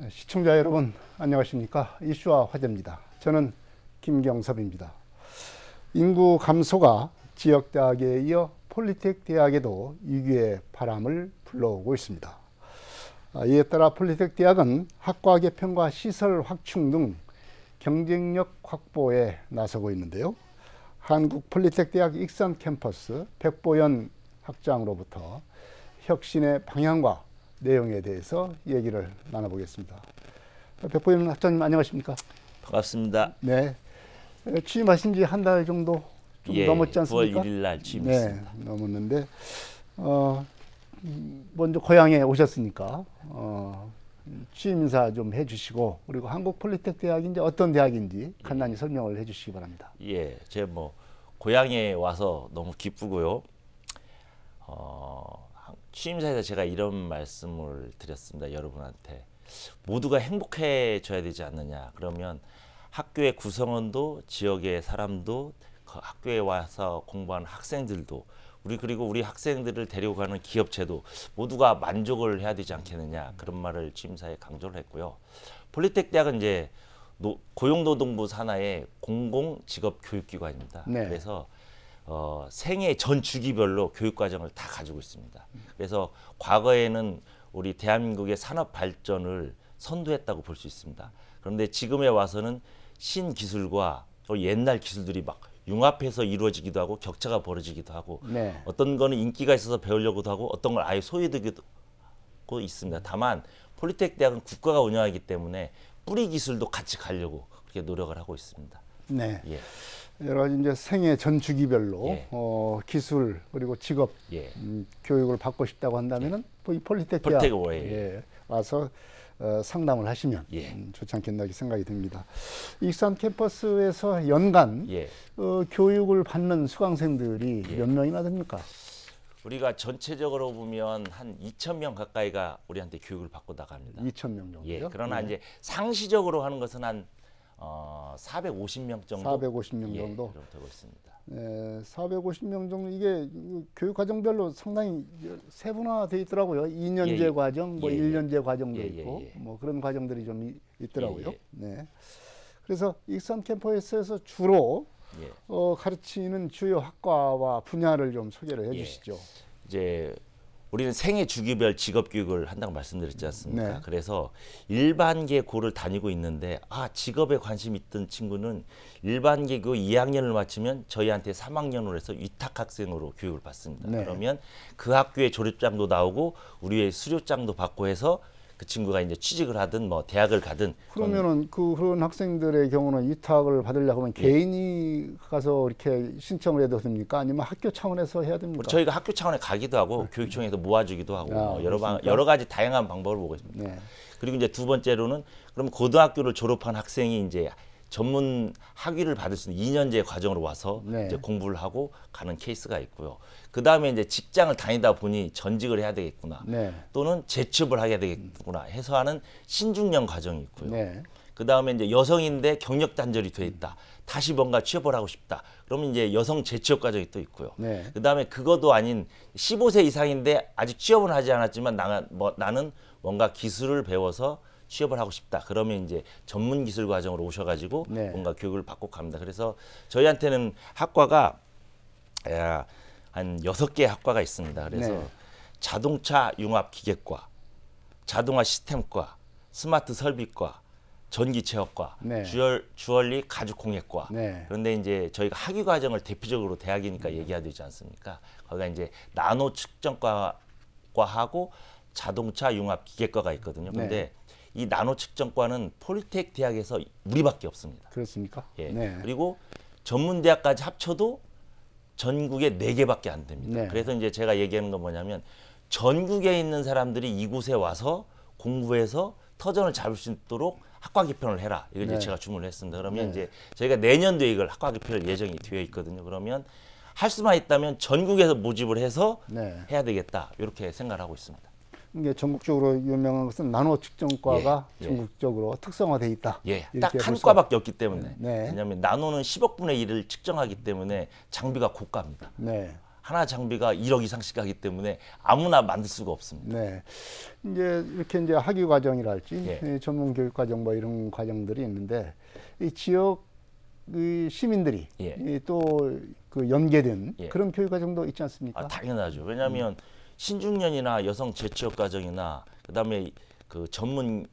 시청자 여러분 안녕하십니까? 이슈와 화제입니다. 저는 김경섭입니다. 인구 감소가 지역대학에 이어 폴리텍 대학에도 위기의 바람을 불러오고 있습니다. 이에 따라 폴리텍 대학은 학과 개편과 시설 확충 등 경쟁력 확보에 나서고 있는데요. 한국 폴리텍 대학 익산 캠퍼스 백보연 학장으로부터 혁신의 방향과 내용에 대해서 얘기를 나눠보겠습니다. 백보연 학장님 안녕하십니까? 반갑습니다. 네, 취임하신 지 한 달 정도 좀 넘었지 않습니까? 9월 1일 날 취임했습니다. 네, 넘었는데 먼저 고향에 오셨으니까 취임 인사 좀 해주시고, 그리고 한국 폴리텍 대학인지 어떤 대학인지 간단히 설명을 해주시기 바랍니다. 예, 제 고향에 와서 너무 기쁘고요. 취임사에서 제가 이런 말씀을 드렸습니다. 여러분한테 모두가 행복해져야 되지 않느냐. 그러면 학교의 구성원도, 지역의 사람도, 그 학교에 와서 공부하는 학생들도, 그리고 우리 학생들을 데리고 가는 기업체도 모두가 만족을 해야 되지 않겠느냐, 그런 말을 취임사에 강조를 했고요. 폴리텍 대학은 이제 고용노동부 산하의 공공직업교육기관입니다. 네. 그래서 생애 전 주기별로 교육과정을 다 가지고 있습니다. 그래서 과거에는 우리 대한민국의 산업 발전을 선도했다고 볼 수 있습니다. 그런데 지금에 와서는 신기술과 옛날 기술들이 막 융합해서 이루어지기도 하고 격차가 벌어지기도 하고, 네. 어떤 거는 인기가 있어서 배우려고도 하고 어떤 걸 아예 소외되기도 있습니다. 다만 폴리텍 대학은 국가가 운영하기 때문에 뿌리 기술도 같이 가려고 그렇게 노력을 하고 있습니다. 네. 예. 여러 가지 이제 생애 전 주기별로 예. 기술 그리고 직업 예. 교육을 받고 싶다고 한다면은 이 폴리텍 폴리텍 대학에 와서 상담을 하시면 예. 좋지 않겠나 생각이 듭니다. 익산 캠퍼스에서 연간 예. 교육을 받는 수강생들이 예. 몇 명이나 됩니까? 우리가 전체적으로 보면 한 2,000명 가까이가 우리한테 교육을 받고 나갑니다. 2,000명 정도요? 예. 그러나 네. 이제 상시적으로 하는 것은 한 450명 정도. 450명 정도. 예, 되고 있습니다. 450명 정도. 이게 교육 과정별로 상당히 세분화되어 있더라고요. 2년제 예, 예. 과정, 뭐 예, 예. 1년제 과정도 예, 예, 있고, 예. 뭐 그런 과정들이 좀 있더라고요. 예, 예. 네. 그래서 익산 캠퍼스에서 주로 예. 가르치는 주요 학과와 분야를 좀 소개를 해주시죠. 이제 우리는 생애 주기별 직업 교육을 한다고 말씀드렸지 않습니까? 네. 그래서 일반계 고를 다니고 있는데 직업에 관심 있던 친구는 일반계 고 2학년을 마치면 저희한테 3학년으로 해서 위탁 학생으로 교육을 받습니다. 네. 그러면 그 학교의 졸업장도 나오고 우리의 수료장도 받고 해서 그 친구가 이제 취직을 하든 뭐 대학을 가든. 그러면은 그런 학생들의 경우는 위탁을 받으려고 하면 개인이 가서 이렇게 신청을 해도 됩니까? 아니면 학교 차원에서 해야 됩니까? 저희가 학교 차원에 가기도 하고 교육청에서 모아주기도 하고 뭐 그렇습니까? 여러 가지 다양한 방법을 보고 있습니다. 네. 그리고 이제 두 번째로는 그럼 고등학교를 졸업한 학생이 이제 전문 학위를 받을 수 있는 2년제 과정으로 와서 네. 이제 공부를 하고 가는 케이스가 있고요. 그 다음에 이제 직장을 다니다 보니 전직을 해야 되겠구나, 네. 또는 재취업을 하게 되겠구나 해서 하는 신중년 과정이 있고요. 네. 그 다음에 이제 여성인데 경력 단절이 돼 있다, 다시 뭔가 취업을 하고 싶다, 그러면 이제 여성 재취업 과정이 또 있고요. 네. 그 다음에 그것도 아닌 15세 이상인데 아직 취업은 하지 않았지만 나는 뭔가 기술을 배워서 취업을 하고 싶다, 그러면 이제 전문 기술 과정으로 오셔가지고 네. 뭔가 교육을 받고 갑니다. 그래서 저희한테는 학과가 한 6개 학과가 있습니다. 그래서 네. 자동차 융합 기계과, 자동화 시스템과, 스마트 설비과, 전기체육과, 네. 주얼리 가죽공예과. 네. 그런데 이제 저희가 학위 과정을 대표적으로 대학이니까 얘기해야 되지 않습니까? 거기가 이제 나노 측정과하고 자동차 융합 기계과가 있거든요. 근데 네. 이 나노 측정과는 폴리텍 대학에서 우리밖에 없습니다. 그렇습니까? 예. 네. 그리고 전문 대학까지 합쳐도 전국에 4개밖에 안 됩니다. 네. 그래서 이제 제가 얘기하는 건 뭐냐면 전국에 있는 사람들이 이곳에 와서 공부해서 터전을 잡을 수 있도록 학과 개편을 해라. 이걸 네. 이제 제가 주문을 했습니다. 그러면 네. 이제 저희가 내년도에 이걸 학과 개편을 예정이 되어 있거든요. 그러면 할 수만 있다면 전국에서 모집을 해서 네. 해야 되겠다, 이렇게 생각을 하고 있습니다. 이게 전국적으로 유명한 것은 나노 측정과가 예, 예. 전국적으로 특성화돼 있다. 예, 이렇게 딱 한 볼 수- 과밖에 없기 때문에. 네. 왜냐하면 나노는 10억 분의 1을 측정하기 때문에 장비가 고가입니다. 네. 하나 장비가 1억 이상씩 가기 때문에 아무나 만들 수가 없습니다. 네. 이제 이렇게 이제 학위 과정이랄지 예. 전문 교육 과정 뭐 이런 과정들이 있는데 이 지역 시민들이 예. 또 그 연계된 예. 그런 교육 과정도 있지 않습니까? 당연하죠. 왜냐하면 신중년이나 여성 재취업 과정이나 그다음에 그 전문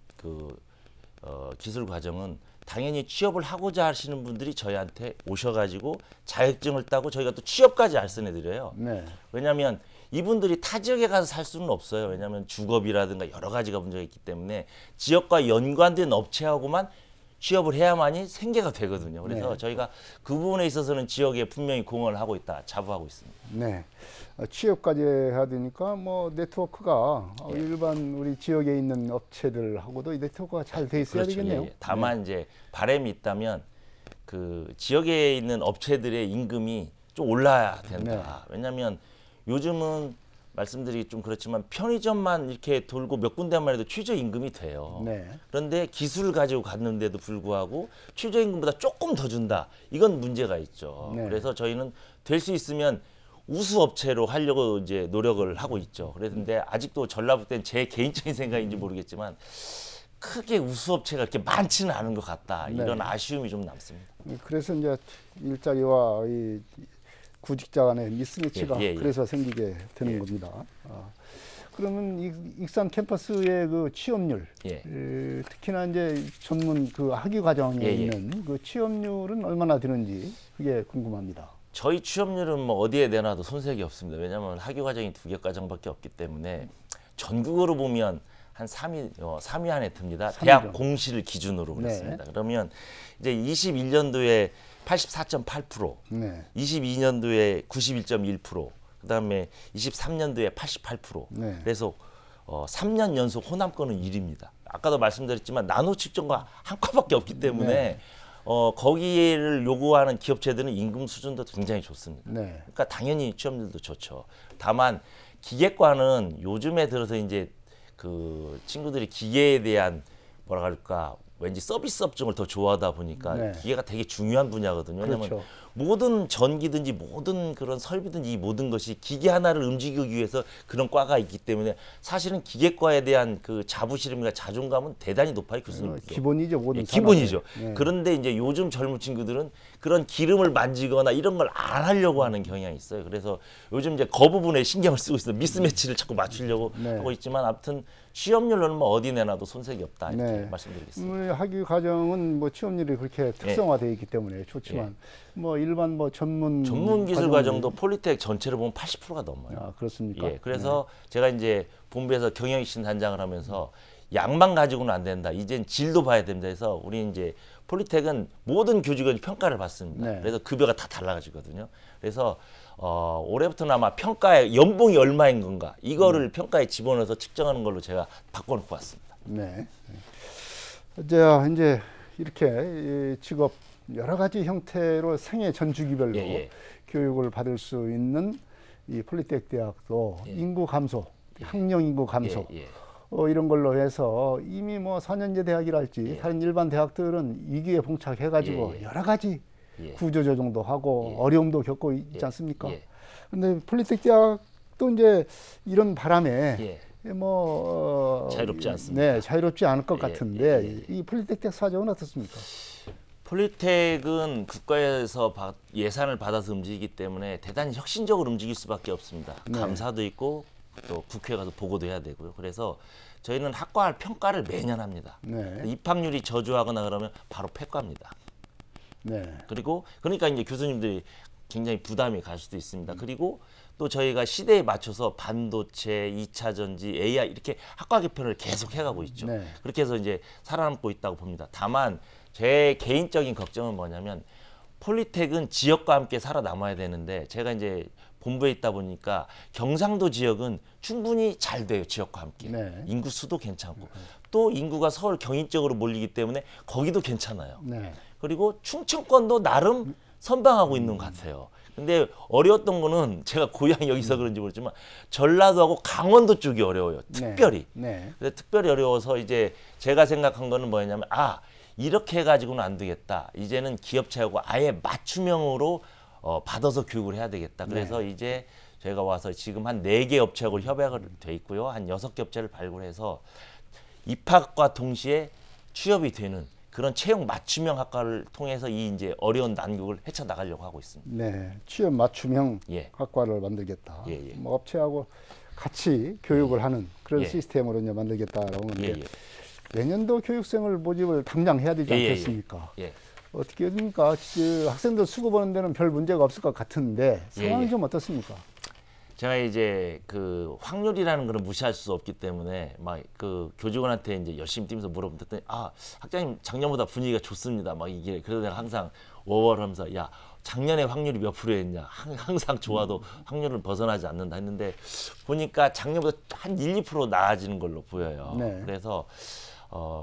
기술 과정은 당연히 취업을 하고자 하시는 분들이 저희한테 오셔가지고 자격증을 따고 저희가 또 취업까지 알선해드려요. 네. 왜냐하면 이분들이 타 지역에 가서 살 수는 없어요. 왜냐하면 주거비라든가 여러 가지가 문제가 있기 때문에 지역과 연관된 업체하고만 취업을 해야만이 생계가 되거든요. 그래서 네. 저희가 그 부분에 있어서는 지역에 분명히 공헌을 하고 있다, 자부하고 있습니다. 네. 취업까지 해야 되니까 뭐 네트워크가 예. 일반 우리 지역에 있는 업체들하고도 이 네트워크가 잘 돼 있어야 그렇죠. 되겠네요. 예, 예. 다만 이제 바람이 있다면 그 지역에 있는 업체들의 임금이 좀 올라야 된다. 왜냐하면 요즘은 말씀드리기 좀 그렇지만 편의점만 이렇게 돌고 몇 군데만 해도 최저임금이 돼요. 네. 그런데 기술을 가지고 갔는데도 불구하고 최저임금보다 조금 더 준다. 이건 문제가 있죠. 네. 그래서 저희는 될 수 있으면 우수업체로 하려고 이제 노력을 하고 있죠. 그런데 아직도 전라북도는 제 개인적인 생각인지 모르겠지만 크게 우수업체가 이렇게 많지는 않은 것 같다. 이런 네. 아쉬움이 좀 남습니다. 그래서 이제 일자리와 이 구직자 간의 미스매치가 예. 그래서 생기게 되는 겁니다. 그러면 익산 캠퍼스의 그 취업률, 예. 특히나 이제 전문 그 학위 과정에 예. 있는 그 취업률은 얼마나 되는지 그게 궁금합니다. 저희 취업률은 뭐 어디에 내놔도 손색이 없습니다. 왜냐하면 학위 과정이 2개 과정밖에 없기 때문에 전국으로 보면 한 3위 안에 듭니다. 3위 대학 정도. 공시를 기준으로 그랬습니다. 네. 그러면 이제 21년도에 84.8%, 네. 22년도에 91.1%, 그다음에 23년도에 88%. 네. 그래서 3년 연속 호남권은 1위입니다. 아까도 말씀드렸지만 나노 측정과 한 과밖에 없기 때문에 네. 거기를 요구하는 기업체들은 임금 수준도 굉장히 좋습니다. 네. 그러니까 당연히 취업률도 좋죠. 다만 기계과는 요즘에 들어서 이제 그 친구들이 기계에 대한 뭐라 그럴까 왠지 서비스 업종을 더 좋아하다 보니까 네. 기계가 되게 중요한 분야거든요. 왜냐하면 그렇죠. 모든 전기든지 모든 그런 설비든지 이 모든 것이 기계 하나를 움직이기 위해서 그런 과가 있기 때문에 사실은 기계과에 대한 그 자부심과 자존감은 대단히 높아요. 교수님들도. 기본이죠, 모든 기본이죠. 산업에. 네. 그런데 이제 요즘 젊은 친구들은 그런 기름을 만지거나 이런 걸 안 하려고 하는 경향이 있어요. 그래서 요즘 이제 그 부분에 신경을 쓰고 있어요. 미스매치를 자꾸 맞추려고 네. 하고 있지만 아무튼 취업률로는 뭐 어디 내놔도 손색이 없다 이렇게 네. 말씀드리겠습니다. 우리 학위 과정은 뭐 취업률이 그렇게 특성화되어 있기 때문에 좋지만 뭐 일반 뭐 전문 기술 과정은- 과정도 폴리텍 전체를 보면 80%가 넘어요. 그렇습니까? 예, 그래서 제가 이제 본부에서 경영이신 단장을 하면서 양만 가지고는 안 된다. 이젠 질도 봐야 됩니다. 해서 우리 이제 폴리텍은 모든 교직원이 평가를 받습니다. 네. 그래서 급여가 다 달라가지거든요. 그래서 올해부터는 아마 평가에 연봉이 얼마인 건가 이거를 평가에 집어넣어서 측정하는 걸로 제가 바꿔놓고 왔습니다. 네. 이제 이렇게 이 직업 여러 가지 형태로 생애 전주기별로 예. 교육을 받을 수 있는 이 폴리텍 대학도 예. 인구 감소, 학령 인구 감소 예. 이런 걸로 해서 이미 뭐 4년제 대학이랄지 다른 일반 대학들은 위기에 봉착해가지고 예. 여러 가지 예. 구조조정도 하고 예. 어려움도 겪고 있지 않습니까? 예. 근데 폴리텍 대학도 이제 이런 바람에 예. 자유롭지 않습니다. 네, 자유롭지 않을 것 예, 같은데 이 폴리텍 대학 사정은 어떻습니까? 폴리텍은 국가에서 예산을 받아서 움직이기 때문에 대단히 혁신적으로 움직일 수밖에 없습니다. 네. 감사도 있고 또 국회에 가서 보고도 해야 되고요. 그래서 저희는 학과 평가를 매년 합니다. 네. 입학률이 저조하거나 그러면 바로 폐과입니다. 네. 그리고 그러니까 이제 교수님들이 굉장히 부담이 갈 수도 있습니다. 그리고 또 저희가 시대에 맞춰서 반도체, 2차 전지, AI 이렇게 학과 개편을 계속 해가고 있죠. 네. 그렇게 해서 이제 살아남고 있다고 봅니다. 다만 제 개인적인 걱정은 뭐냐면 폴리텍은 지역과 함께 살아남아야 되는데 제가 이제 본부에 있다 보니까 경상도 지역은 충분히 잘 돼요. 지역과 함께. 네. 인구 수도 괜찮고 또 인구가 서울 경인 쪽으로 몰리기 때문에 거기도 괜찮아요. 네. 그리고 충청권도 나름 선방하고 있는 것 같아요. 근데 어려웠던 거는 제가 고향이 여기서 그런지 모르지만 전라도하고 강원도 쪽이 어려워요. 특별히. 네. 근데 특별히 어려워서 이제 제가 생각한 거는 뭐였냐면 이렇게 해가지고는 안 되겠다. 이제는 기업체하고 아예 맞춤형으로 받아서 교육을 해야 되겠다. 그래서 이제 저희가 와서 지금 한 4개 업체하고 협약을 돼 있고요. 한 6개 업체를 발굴해서 입학과 동시에 취업이 되는 그런 채용 맞춤형 학과를 통해서 이 이제 어려운 난국을 헤쳐나가려고 하고 있습니다. 네, 취업 맞춤형 예. 학과를 만들겠다. 예, 예. 뭐 업체하고 같이 교육을 하는 그런 예. 시스템으로 이제 만들겠다라고 하는데 예, 예. 내년도 교육생을 모집을 당장 해야 되지 예, 예, 않겠습니까? 예. 어떻게 됩니까? 그 학생들 수급 보는 데는 별 문제가 없을 것 같은데 상황이 예, 예. 좀 어떻습니까? 제가 이제 그 확률이라는 걸 무시할 수 없기 때문에 막 그 교직원한테 이제 열심히 뛰면서 물어봤더니 아 학장님 작년보다 분위기가 좋습니다. 막 이게 그래서 내가 항상 워워하면서 야 작년에 확률이 몇 프로였냐 항상 좋아도 확률을 벗어나지 않는다 했는데 보니까 작년보다 한 1, 2% 나아지는 걸로 보여요. 네. 그래서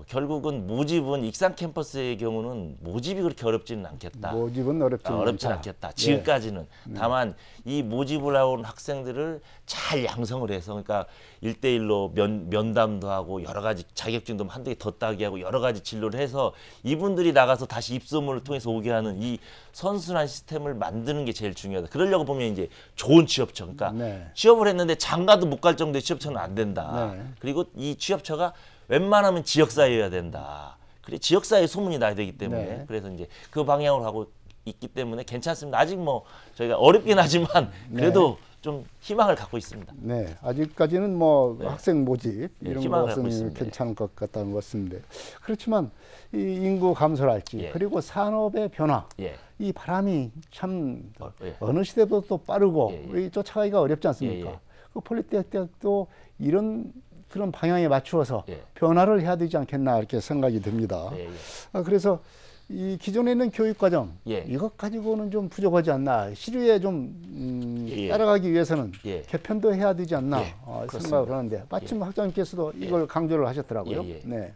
결국은 모집은 익산 캠퍼스의 경우는 모집이 그렇게 어렵지는 않겠다. 모집은 어렵지 않겠다. 지금까지는. 다만 이 모집을 해온 학생들을 잘 양성을 해서 그러니까 1대1로 면담도 하고 여러 가지 자격증도 한두 개 더 따게 하고 여러 가지 진로를 해서 이분들이 나가서 다시 입소문을 통해서 오게 하는 이 선순환 시스템을 만드는 게 제일 중요하다. 그러려고 보면 이제 좋은 취업처. 그러니까 네. 취업을 했는데 장가도 못 갈 정도의 취업처는 안 된다. 네. 그리고 이 취업처가 웬만하면 지역사회여야 된다. 그래 지역사회 소문이 나야 되기 때문에 네. 그래서 이제 그 방향으로 하고 있기 때문에 괜찮습니다. 아직 뭐 저희가 어렵긴 하지만 그래도 좀 희망을 갖고 있습니다. 네, 아직까지는 뭐 네. 학생 모집 이런 희망을 것은 갖고 있습니다. 괜찮을 것 같다는 것 같습니다. 그렇지만 이 인구 감소랄지 예. 그리고 산업의 변화 예. 이 바람이 참 예. 어느 시대보다 또 빠르고 예, 이 쫓아가기가 어렵지 않습니까? 예, 예. 그 폴리테크도 이런 그런 방향에 맞추어서 예. 변화를 해야 되지 않겠나 이렇게 생각이 듭니다. 예, 예. 그래서 이 기존에 있는 교육과정 예. 이것 가지고는 좀 부족하지 않나 시류에 좀 예. 따라가기 위해서는 예. 개편도 해야 되지 않나 예. 생각을 하는데 마침 학장님께서도 이걸 강조를 하셨더라고요. 예, 예. 네.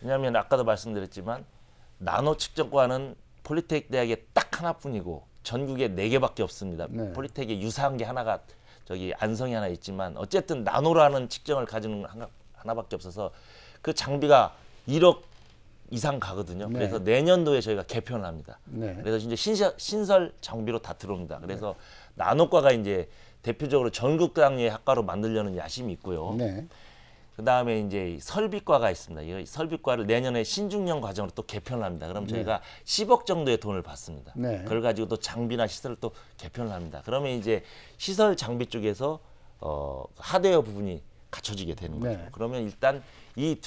왜냐하면 아까도 말씀드렸지만 나노 측정과는 폴리텍 대학에 딱 하나뿐이고 전국에 4개밖에 없습니다. 네. 폴리텍에 유사한 게 하나가 저기 안성이 하나 있지만 어쨌든 나노라는 측정을 가지는 하나밖에 없어서 그 장비가 1억 이상 가거든요. 네. 그래서 내년도에 저희가 개편을 합니다. 네. 그래서 이제 신설 장비로 다 들어옵니다. 그래서 나노과가 이제 대표적으로 전국 단위의 학과로 만들려는 야심이 있고요. 네. 그 다음에 이제 설비과가 있습니다. 이 설비과를 내년에 신중년 과정으로 또 개편을 합니다. 그럼 저희가 10억 정도의 돈을 받습니다. 네. 그걸 가지고 또 장비나 시설을 또 개편을 합니다. 그러면 이제 시설 장비 쪽에서 하드웨어 부분이 갖춰지게 되는 거죠. 네. 그러면 일단 이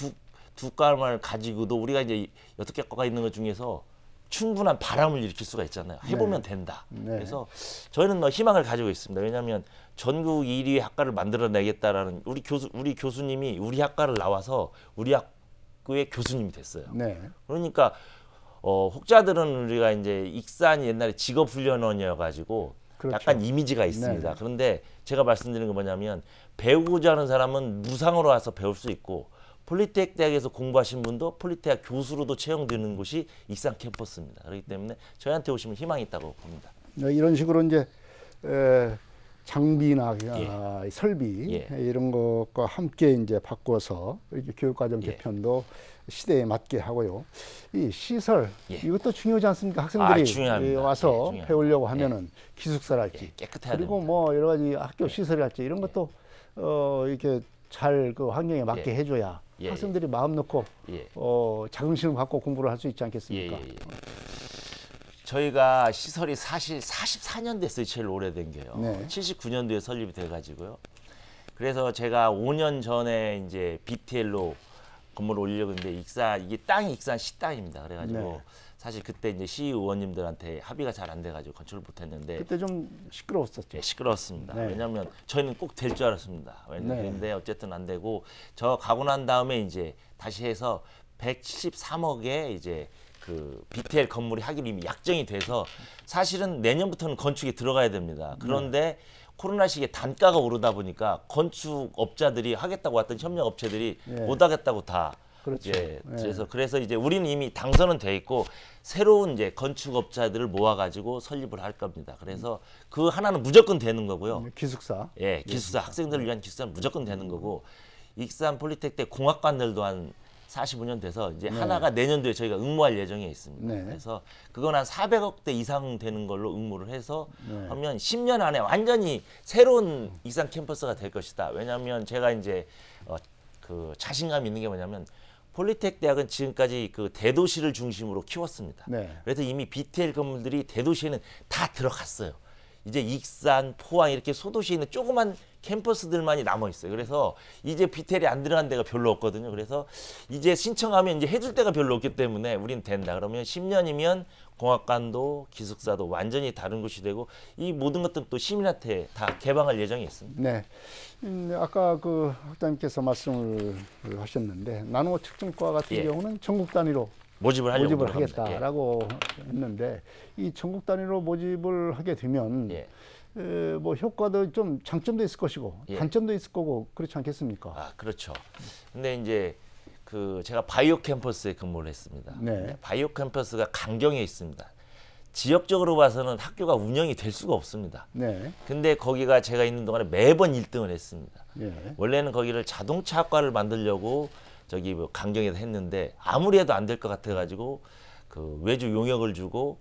두 과를 가지고도 우리가 이제 6개 과가 있는 것 중에서 충분한 바람을 일으킬 수가 있잖아요. 해보면 된다. 네. 그래서 저희는 뭐 희망을 가지고 있습니다. 왜냐하면 전국 1위의 학과를 만들어내겠다라는 우리 교수님이 우리 학과를 나와서 우리 학교의 교수님이 됐어요. 네. 그러니까 혹자들은 우리가 이제 익산이 옛날에 직업훈련원이어가지고 그렇죠. 약간 이미지가 있습니다. 네. 그런데 제가 말씀드리는 건 뭐냐면 배우고자 하는 사람은 무상으로 와서 배울 수 있고 폴리텍 대학에서 공부하신 분도 폴리텍 교수로도 채용되는 곳이 익산 캠퍼스입니다. 그렇기 때문에 저희한테 오시면 희망이 있다고 봅니다. 이런 식으로 이제 장비나 설비 예. 이런 것과 함께 이제 바꿔서 이렇게 교육과정 예. 개편도 시대에 맞게 하고요. 이 시설 예. 이것도 중요하지 않습니까? 학생들이 중요합니다. 와서 예, 중요합니다. 배우려고 하면은 기숙사랄지 예, 깨끗해야 그리고 됩니다. 뭐 여러 가지 학교 시설이랄지 이런 것도 이렇게 잘 그 환경에 맞게 예. 해줘야 예, 학생들이 마음 놓고 예. 자긍심을 갖고 공부를 할 수 있지 예, 않겠습니까? 예, 예. 저희가 시설이 사실 44년 됐어요. 제일 오래된 게요. 네. 79년도에 설립이 돼가지고요. 그래서 제가 5년 전에 이제 BTL로 건물을 올리려고 했는데 이게 땅이 익산 시 땅입니다. 그래가지고 네. 사실 그때 이제 시의원님들한테 합의가 잘 안 돼가지고 건축을 못했는데 그때 좀 시끄러웠었죠. 예, 시끄러웠습니다. 네. 왜냐하면 저희는 꼭 될 줄 알았습니다. 네. 그런데 어쨌든 안 되고 저 가고 난 다음에 이제 다시 해서 113억에 이제 그 BTL 건물이 하기로 이미 약정이 돼서 사실은 내년부터는 건축에 들어가야 됩니다. 그런데 코로나 시기에 단가가 오르다 보니까 건축업자들이 하겠다고 왔던 협력업체들이 예. 못 하겠다고 다 그렇죠. 예, 예. 그래서 이제 우리는 이미 당선은 돼 있고 새로운 이제 건축업자들을 모아가지고 설립을 할 겁니다. 그래서 그 하나는 무조건 되는 거고요. 기숙사. 예, 기숙사 학생들을 위한 기숙사는 무조건 되는 거고 익산 폴리텍 대 공학관들도 한 45년 돼서 이제 네. 하나가 내년도에 저희가 응모할 예정에 있습니다. 네. 그래서 그건 한 400억대 이상 되는 걸로 응모를 해서 네. 하면 10년 안에 완전히 새로운 익산 캠퍼스가 될 것이다. 왜냐하면 제가 이제 그 자신감 있는 게 뭐냐면 폴리텍 대학은 지금까지 그 대도시를 중심으로 키웠습니다. 네. 그래서 이미 BTL 건물들이 대도시에는 다 들어갔어요. 이제 익산, 포항 이렇게 소도시에 있는 조그만 캠퍼스들만이 남아 있어요. 그래서 이제 BTL이 안 들어간 데가 별로 없거든요. 그래서 이제 신청하면 이제 해줄 데가 별로 없기 때문에 우린 된다. 그러면 10년이면 공학관도 기숙사도 완전히 다른 곳이 되고 이 모든 것들은 또 시민한테 다 개방할 예정이 있습니다. 네. 아까 그 학장님께서 말씀을 하셨는데 나노 측정과 같은 예. 경우는 전국 단위로 모집을 하려고 모집을 노력합니다. 하겠다라고 했는데 이 전국 단위로 모집을 하게 되면 예. 뭐 효과도 좀 장점도 있을 것이고 예. 단점도 있을 거고 그렇지 않겠습니까? 아, 그렇죠. 근데 이제 그 제가 바이오 캠퍼스에 근무를 했습니다. 네. 바이오 캠퍼스가 강경에 있습니다. 지역적으로 봐서는 학교가 운영이 될 수가 없습니다. 네. 근데 거기가 제가 있는 동안에 매번 1등을 했습니다. 예. 원래는 거기를 자동차학과를 만들려고 저기 뭐 강경에서 했는데 아무리 해도 안 될 것 같아가지고 그 외주 용역을 주고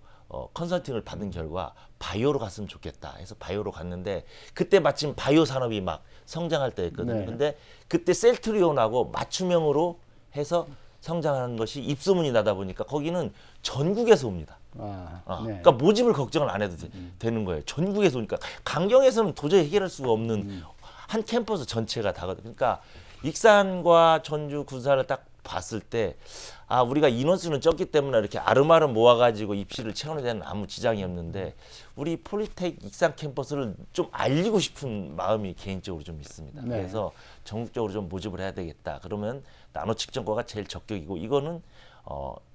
컨설팅을 받은 결과 바이오로 갔으면 좋겠다 해서 바이오로 갔는데 그때 마침 바이오 산업이 막 성장할 때였거든요. 네. 근데 그때 셀트리온하고 맞춤형으로 해서 성장하는 것이 입소문이 나다 보니까 거기는 전국에서 옵니다. 네. 그러니까 모집을 걱정을 안 해도 되는 거예요. 전국에서 오니까 강경에서는 도저히 해결할 수가 없는 한 캠퍼스 전체가 다거든요. 그러니까 익산과 전주, 군사를 딱 봤을 때 아, 우리가 인원수는 적기 때문에 이렇게 아름아름 모아가지고 입시를 채우는 데는 아무 지장이 없는데 우리 폴리텍 익산 캠퍼스를 좀 알리고 싶은 마음이 개인적으로 좀 있습니다. 네. 그래서 전국적으로 좀 모집을 해야 되겠다. 그러면 나노 측정과가 제일 적격이고 이거는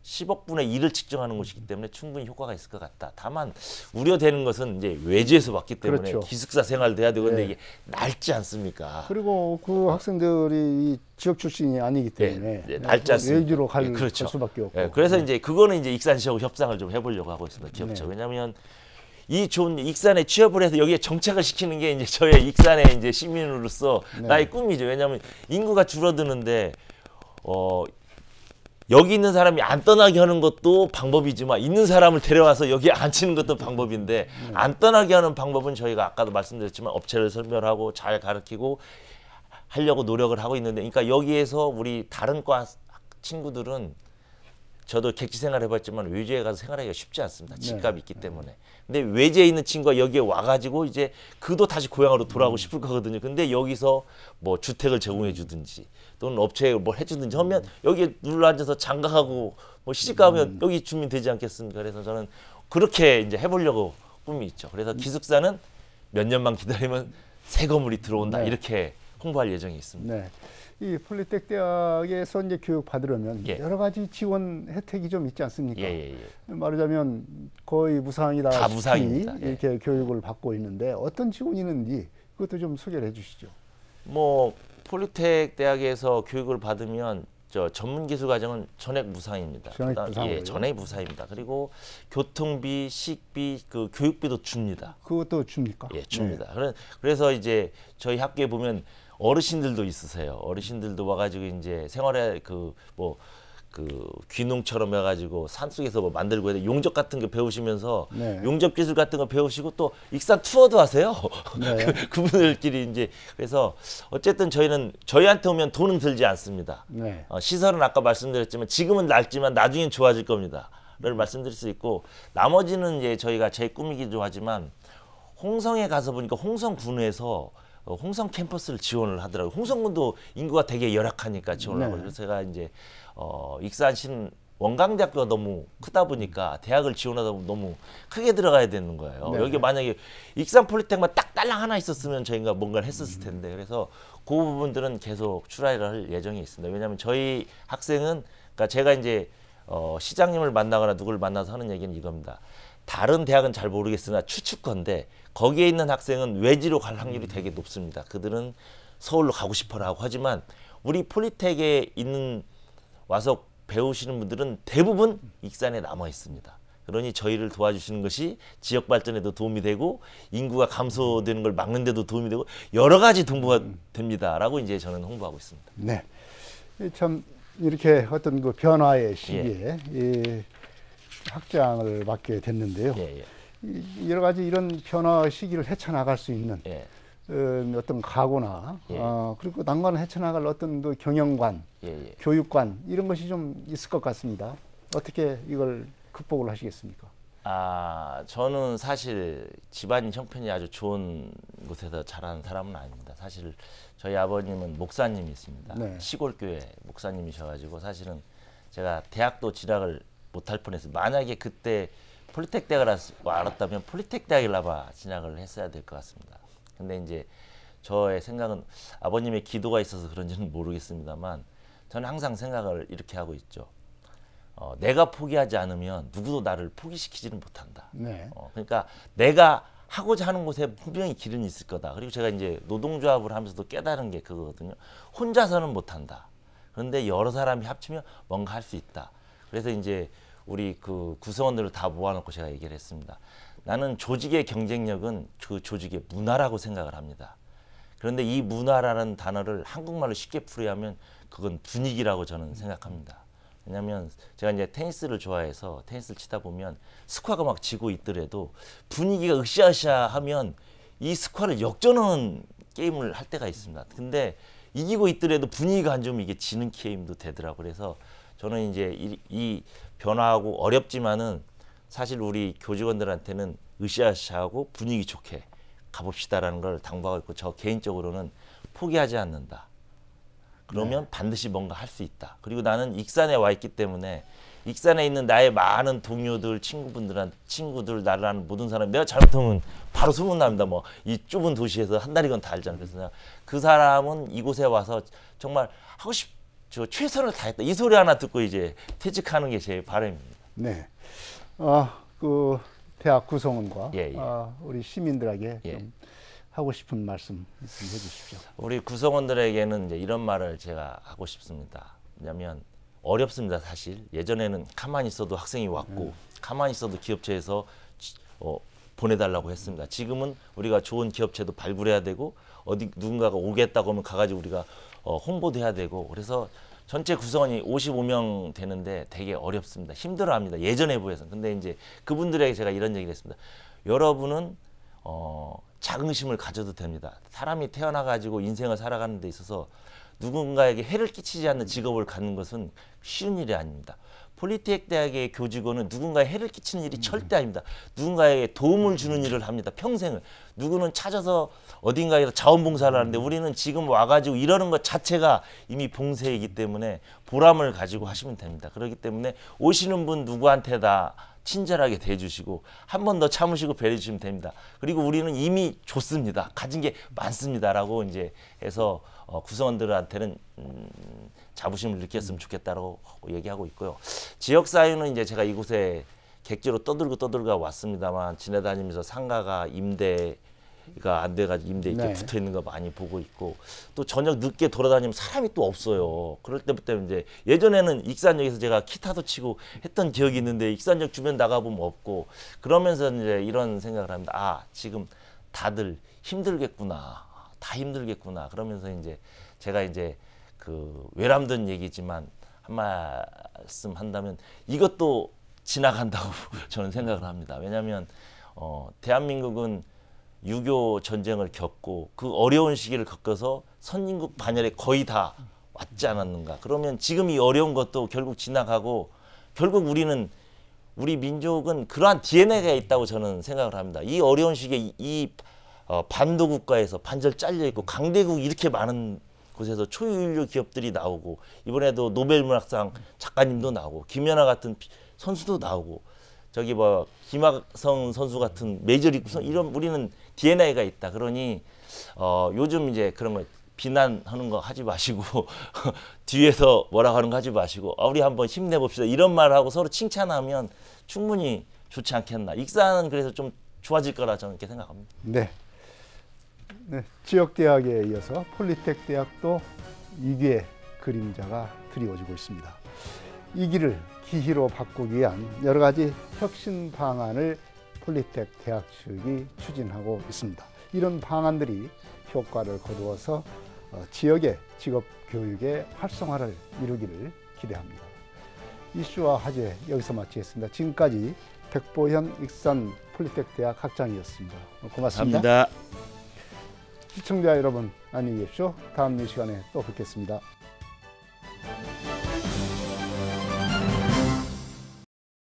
10억분의 1을 측정하는 곳이기 때문에 충분히 효과가 있을 것 같다. 다만 우려되는 것은 이제 외지에서 왔기 때문에 그렇죠. 기숙사 생활도 해야 되고 근데 네. 이게 낮지 않습니까? 그리고 그 학생들이 이 지역 출신이 아니기 때문에 낮지 않습니까? 외주로 갈, 예, 그렇죠. 갈 수밖에 없고. 예, 그래서 이제 그거는 이제 익산시하고 협상을 좀 해보려고 하고 있습니다. 기업체. 네. 왜냐하면 이 좋은 익산에 취업을 해서 여기에 정착을 시키는 게 이제 저의 익산의 이제 시민으로서 네. 나의 꿈이죠. 왜냐하면 인구가 줄어드는데 여기 있는 사람이 안 떠나게 하는 것도 방법이지만 있는 사람을 데려와서 여기에 앉히는 것도 방법인데 안 떠나게 하는 방법은 저희가 아까도 말씀드렸지만 업체를 선별하고 잘 가르치고 하려고 노력을 하고 있는데 그러니까 여기에서 우리 다른 과 친구들은 저도 객지 생활 해봤지만 외지에 가서 생활하기가 쉽지 않습니다. 집값이 있기 때문에. 근데 외지에 있는 친구가 여기에 와가지고 이제 그도 다시 고향으로 돌아가고 싶을 거거든요. 근데 여기서 뭐 주택을 제공해 주든지 또는 업체에 뭘 해주든지 하면 여기에 눌러 앉아서 장가가고 뭐 시집가면 여기 주민 되지 않겠습니까? 그래서 저는 그렇게 이제 해보려고 꿈이 있죠. 그래서 기숙사는 몇 년만 기다리면 새 건물이 들어온다. 네. 이렇게 홍보할 예정이 있습니다. 네. 이 폴리텍 대학에서 이제 교육 받으려면 예. 여러 가지 지원 혜택이 좀 있지 않습니까? 예. 말하자면 거의 무상이다. 다 무상입니다. 예. 이렇게 교육을 받고 있는데 어떤 지원이 있는지 그것도 좀 소개를 해주시죠. 뭐 폴리텍 대학에서 교육을 받으면 저 전문 기술 과정은 전액 무상입니다. 전액 무상으로요? 예, 전액 무상입니다. 그리고 교통비, 식비, 그 교육비도 줍니다. 그것도 줍니까? 예, 줍니다. 그래서 이제 저희 학교에 보면 어르신들도 있으세요. 어르신들도 와가지고 이제 생활에 그 귀농처럼 해가지고 산속에서 뭐 만들고 해야 돼. 용접 같은 거 배우시면서 네. 용접 기술 같은 거 배우시고 또 익산 투어도 하세요. 네. 그분들끼리 이제 그래서 어쨌든 저희는 저희한테 오면 돈은 들지 않습니다. 네. 시설은 아까 말씀드렸지만 지금은 낡지만 나중엔 좋아질 겁니다.를 말씀드릴 수 있고 나머지는 이제 저희가 제 꿈이기도 하지만 홍성에 가서 보니까 홍성군에서 홍성 캠퍼스를 지원을 하더라고요. 홍성군도 인구가 되게 열악하니까 지원을 하고 그래서 제가 이제 익산시는 원광대학교가 너무 크다 보니까 대학을 지원하다 보면 너무 크게 들어가야 되는 거예요. 네. 여기 만약에 익산 폴리텍만 딱 딸랑 하나 있었으면 저희가 뭔가를 했었을 텐데 그래서 그 부분들은 계속 출하를 할 예정이 있습니다. 왜냐하면 저희 학생은 그러니까 제가 이제 시장님을 만나거나 누구를 만나서 하는 얘기는 이겁니다. 다른 대학은 잘 모르겠으나 추측컨대 거기에 있는 학생은 외지로 갈 확률이 되게 높습니다. 그들은 서울로 가고 싶어라고 하지만 우리 폴리텍에 있는 와서 배우시는 분들은 대부분 익산에 남아 있습니다. 그러니 저희를 도와주시는 것이 지역 발전에도 도움이 되고 인구가 감소되는 걸 막는 데도 도움이 되고 여러 가지 동부가 됩니다라고 이제 저는 홍보하고 있습니다. 네. 참 이렇게 어떤 그 변화의 시기에 이 학장을 맡게 됐는데요. 여러 가지 이런 변화 시기를 헤쳐나갈 수 있는 어떤 각오나 그리고 난관을 헤쳐나갈 어떤 그 경영관, 교육관 이런 것이 좀 있을 것 같습니다. 어떻게 이걸 극복을 하시겠습니까? 저는 사실 집안 형편이 아주 좋은 곳에서 자란 사람은 아닙니다. 사실 저희 아버님은 목사님이십니다. 시골 교회 목사님이셔가지고 사실은 제가 대학도 진학을 못할 뻔했어요. 만약에 그때 폴리텍 대학을 알았다면 폴리텍 대학을 아마 진학을 했어야 될 것 같습니다. 근데 이제 저의 생각은 아버님의 기도가 있어서 그런지는 모르겠습니다만 저는 항상 생각을 이렇게 하고 있죠. 내가 포기하지 않으면 누구도 나를 포기시키지는 못한다. 그러니까 내가 하고자 하는 곳에 분명히 길은 있을 거다. 그리고 제가 이제 노동조합을 하면서도 깨달은 게 그거거든요. 혼자서는 못한다. 그런데 여러 사람이 합치면 뭔가 할 수 있다. 그래서 이제 우리 그 구성원들을 다 모아놓고 제가 얘기를 했습니다. 나는 조직의 경쟁력은 그 조직의 문화라고 생각을 합니다. 그런데 이 문화라는 단어를 한국말로 쉽게 풀이하면 그건 분위기라고 저는 생각합니다. 왜냐하면 제가 이제 테니스를 좋아해서 테니스를 치다 보면 스코어가 막 지고 있더라도 분위기가 으쌰으쌰하면 이 스코어를 역전하는 게임을 할 때가 있습니다. 근데 이기고 있더라도 분위기가 안 좋으면 이게 지는 게임도 되더라고요. 그래서 저는 이제 이 변화하고 어렵지만은 사실 우리 교직원들한테는 으쌰으쌰하고 분위기 좋게 가봅시다라는 걸 당부하고 있고 저 개인적으로는 포기하지 않는다. 그러면 반드시 뭔가 할 수 있다. 그리고 나는 익산에 와 있기 때문에 익산에 있는 나의 많은 동료들, 친구들, 나를 아는 모든 사람, 내가 잘못하면 바로 소문납니다. 뭐 이 좁은 도시에서 한 달이건 다 알잖아요. 그래서 그 사람은 이곳에 와서 정말 하고 저 최선을 다했다. 이 소리 하나 듣고 이제 퇴직하는 게 제 바람입니다. 네. 그 대학 구성원과 우리 시민들에게 좀 하고 싶은 말씀 좀 해주십시오. 우리 구성원들에게는 이제 이런 말을 제가 하고 싶습니다. 왜냐하면 어렵습니다. 사실 예전에는 가만히 있어도 학생이 왔고 가만히 있어도 기업체에서 보내달라고 했습니다. 지금은 우리가 좋은 기업체도 발굴해야 되고 어디 누군가가 오겠다고 하면 가가지고 우리가 홍보도 해야 되고 그래서 전체 구성원이 55명 되는데 되게 어렵습니다. 힘들어합니다. 예전에 비해서. 근데 이제 그분들에게 제가 이런 얘기를 했습니다. 여러분은 자긍심을 가져도 됩니다. 사람이 태어나가지고 인생을 살아가는 데 있어서 누군가에게 해를 끼치지 않는 직업을 갖는 것은 쉬운 일이 아닙니다. 폴리텍 대학의 교직원은 누군가에 해를 끼치는 일이 절대 아닙니다. 누군가에게 도움을 주는 일을 합니다. 평생을. 누구는 찾아서 어딘가에 자원봉사를 하는데 우리는 지금 와가지고 이러는 것 자체가 이미 봉사이기 때문에 보람을 가지고 하시면 됩니다. 그렇기 때문에 오시는 분 누구한테 다 친절하게 대해주시고 한 번 더 참으시고 배려해 주시면 됩니다. 그리고 우리는 이미 좋습니다. 가진 게 많습니다라고 이제 해서 구성원들한테는 자부심을 느꼈으면 좋겠다라고 얘기하고 있고요. 지역 사회는 이제 제가 이곳에 객지로 떠들고 왔습니다만 지내다니면서 상가가 임대가 안 돼가지고 임대 이렇게 붙어 있는 거 많이 보고 있고 또 저녁 늦게 돌아다니면 사람이 또 없어요. 그럴 때부터 이제 예전에는 익산역에서 제가 기타도 치고 했던 기억이 있는데 익산역 주변 나가보면 없고 그러면서 이제 이런 생각을 합니다. 지금 다들 힘들겠구나. 다 힘들겠구나. 그러면서 이제 제가 이제 그 외람된 얘기지만 한 말씀 한다면 이것도 지나간다고 저는 생각을 합니다. 왜냐하면 대한민국은 6.25 전쟁을 겪고 그 어려운 시기를 겪어서 선진국 반열에 거의 다 왔지 않았는가. 그러면 지금 이 어려운 것도 결국 지나가고 결국 우리 민족은 그러한 DNA가 있다고 저는 생각을 합니다. 이 어려운 시기에 이 반도 국가에서 반절 잘려 있고 강대국 이렇게 많은 곳에서 초유인류 기업들이 나오고 이번에도 노벨문학상 작가님도 나오고 김연아 같은 선수도 나오고 저기 뭐 김학성 선수 같은 메이저리그 선수 이런 우리는 DNA가 있다. 그러니 요즘 이제 그런 거 비난하는 거 하지 마시고 뒤에서 뭐라고 하는 거 하지 마시고 우리 한번 힘내봅시다. 이런 말하고 서로 칭찬하면 충분히 좋지 않겠나. 익산은 그래서 좀 좋아질 거라 저는 이렇게 생각합니다. 네. 지역대학에 이어서 폴리텍 대학도 위기의 그림자가 드리워지고 있습니다. 이 길을 기희로 바꾸기 위한 여러 가지 혁신 방안을 폴리텍 대학 측이 추진하고 있습니다. 이런 방안들이 효과를 거두어서 지역의 직업 교육의 활성화를 이루기를 기대합니다. 이슈와 화제 여기서 마치겠습니다. 지금까지 백보현 익산 폴리텍대학 학장이었습니다. 고맙습니다. 감사합니다. 시청자 여러분 안녕히 계십시오. 다음 이 시간에 또 뵙겠습니다.